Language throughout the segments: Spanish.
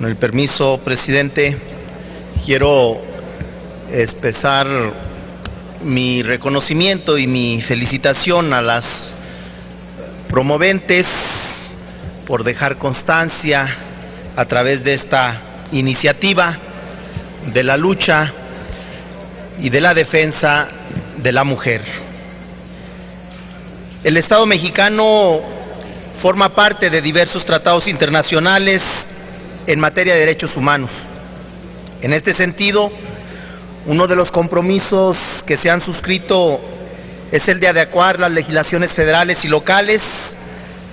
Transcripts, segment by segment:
Con el permiso, presidente, quiero expresar mi reconocimiento y mi felicitación a las promoventes por dejar constancia a través de esta iniciativa de la lucha y de la defensa de la mujer. El Estado mexicano forma parte de diversos tratados internacionales en materia de derechos humanos. En este sentido, uno de los compromisos que se han suscrito es el de adecuar las legislaciones federales y locales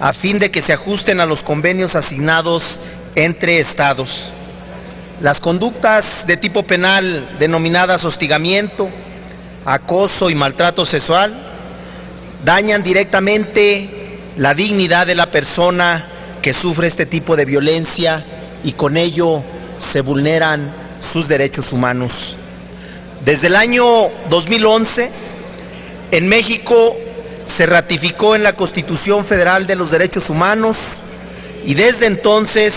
a fin de que se ajusten a los convenios asignados entre estados. Las conductas de tipo penal denominadas hostigamiento, acoso y maltrato sexual dañan directamente la dignidad de la persona que sufre este tipo de violencia y con ello se vulneran sus derechos humanos. Desde el año 2011, en México se ratificó en la Constitución Federal de los Derechos Humanos y desde entonces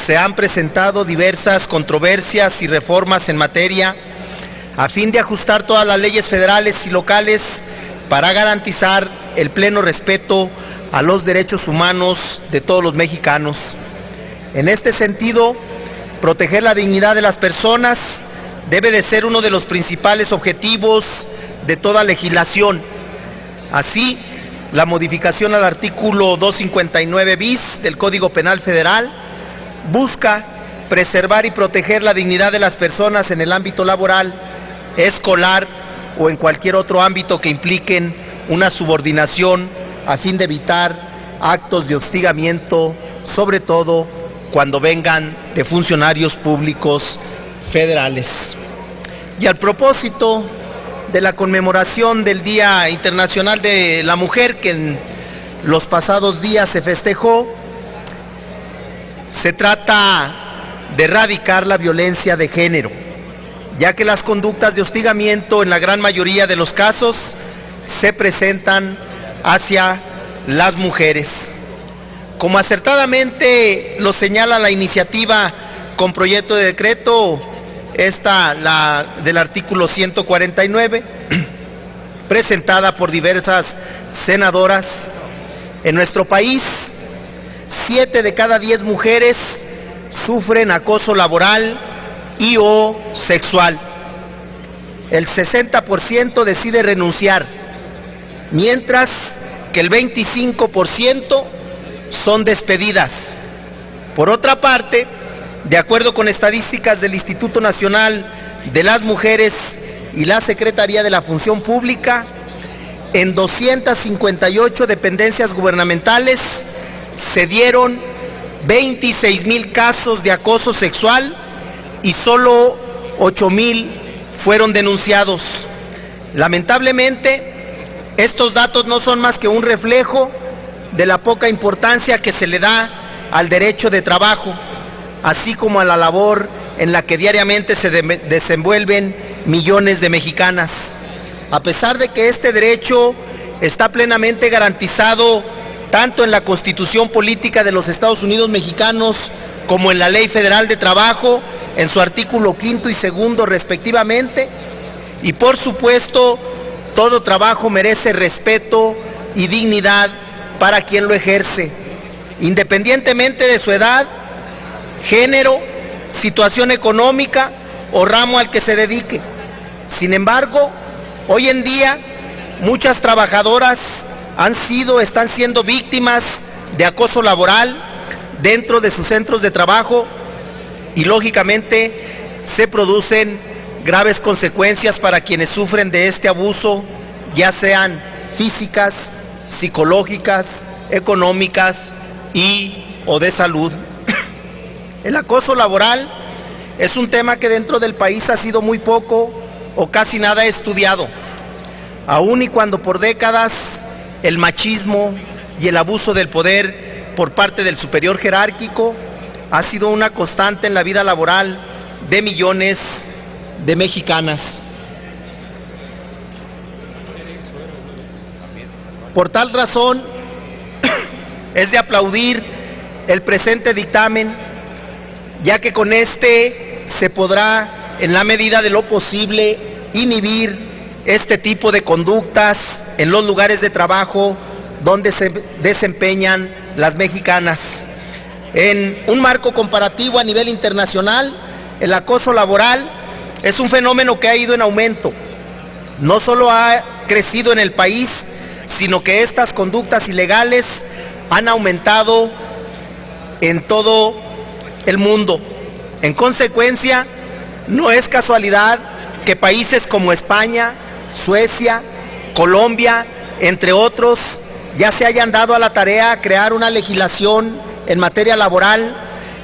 se han presentado diversas controversias y reformas en materia a fin de ajustar todas las leyes federales y locales para garantizar el pleno respeto a los derechos humanos de todos los mexicanos. En este sentido, proteger la dignidad de las personas debe de ser uno de los principales objetivos de toda legislación. Así, la modificación al artículo 259 bis del Código Penal Federal busca preservar y proteger la dignidad de las personas en el ámbito laboral, escolar o en cualquier otro ámbito que impliquen una subordinación a fin de evitar actos de hostigamiento, sobre todo cuando vengan de funcionarios públicos federales. Y al propósito de la conmemoración del Día Internacional de la Mujer, que en los pasados días se festejó, se trata de erradicar la violencia de género, ya que las conductas de hostigamiento en la gran mayoría de los casos se presentan hacia las mujeres. Como acertadamente lo señala la iniciativa con proyecto de decreto, la del artículo 149, presentada por diversas senadoras, en nuestro país 7 de cada 10 mujeres sufren acoso laboral y o sexual. El 60% decide renunciar, mientras que el 25% son despedidas. Por otra parte, de acuerdo con estadísticas del Instituto Nacional de las Mujeres y la Secretaría de la Función Pública, en 258 dependencias gubernamentales se dieron 26,000 casos de acoso sexual y solo 8,000 fueron denunciados. Lamentablemente, estos datos no son más que un reflejo de la poca importancia que se le da al derecho de trabajo, así como a la labor en la que diariamente se desenvuelven millones de mexicanas. A pesar de que este derecho está plenamente garantizado tanto en la Constitución Política de los Estados Unidos Mexicanos como en la Ley Federal de Trabajo, en su artículo 5 y 2 respectivamente, y por supuesto, todo trabajo merece respeto y dignidad para quien lo ejerce, independientemente de su edad, género, situación económica o ramo al que se dedique. Sin embargo, hoy en día, muchas trabajadoras están siendo víctimas de acoso laboral dentro de sus centros de trabajo y lógicamente se producen graves consecuencias para quienes sufren de este abuso, ya sean físicas, psicológicas, económicas o de salud. El acoso laboral es un tema que dentro del país ha sido muy poco o casi nada estudiado, aun y cuando por décadas el machismo y el abuso del poder por parte del superior jerárquico ha sido una constante en la vida laboral de millones de mexicanas. Por tal razón, es de aplaudir el presente dictamen, ya que con este se podrá, en la medida de lo posible, inhibir este tipo de conductas en los lugares de trabajo donde se desempeñan las mexicanas. En un marco comparativo a nivel internacional, el acoso laboral es un fenómeno que ha ido en aumento. No solo ha crecido en el país, sino que estas conductas ilegales han aumentado en todo el mundo. En consecuencia, no es casualidad que países como España, Suecia, Colombia, entre otros, ya se hayan dado a la tarea a crear una legislación en materia laboral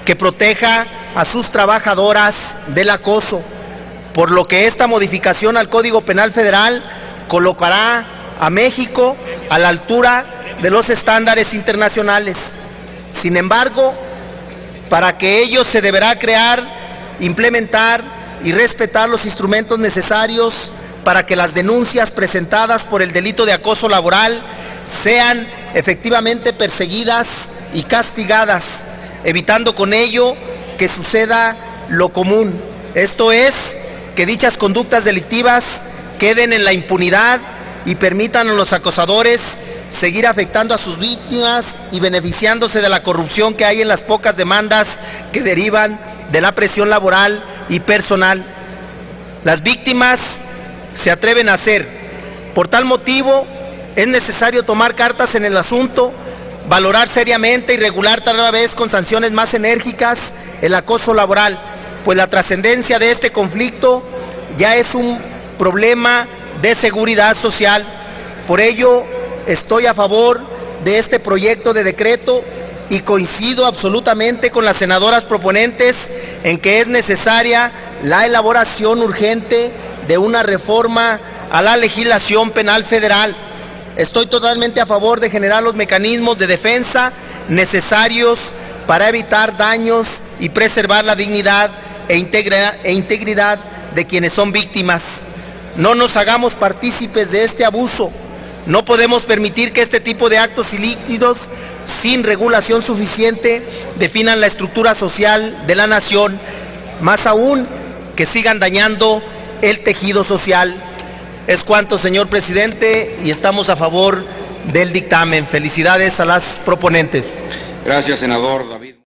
que proteja a sus trabajadoras del acoso, por lo que esta modificación al Código Penal Federal colocará a México a la altura de los estándares internacionales. Sin embargo, para que ello se deberá crear, implementar y respetar los instrumentos necesarios para que las denuncias presentadas por el delito de acoso laboral sean efectivamente perseguidas y castigadas, evitando con ello que suceda lo común. Esto es, que dichas conductas delictivas queden en la impunidad y permitan a los acosadores seguir afectando a sus víctimas y beneficiándose de la corrupción que hay en las pocas demandas que derivan de la presión laboral y personal. Las víctimas se atreven a hacer. Por tal motivo, es necesario tomar cartas en el asunto, valorar seriamente y regular cada vez con sanciones más enérgicas el acoso laboral, pues la trascendencia de este conflicto ya es un problema de seguridad social. Por ello, estoy a favor de este proyecto de decreto y coincido absolutamente con las senadoras proponentes en que es necesaria la elaboración urgente de una reforma a la legislación penal federal. Estoy totalmente a favor de generar los mecanismos de defensa necesarios para evitar daños y preservar la dignidad e integridad de quienes son víctimas. No nos hagamos partícipes de este abuso. No podemos permitir que este tipo de actos ilícitos, sin regulación suficiente, definan la estructura social de la nación, más aún que sigan dañando el tejido social. Es cuanto, señor presidente, y estamos a favor del dictamen. Felicidades a las proponentes. Gracias, senador David.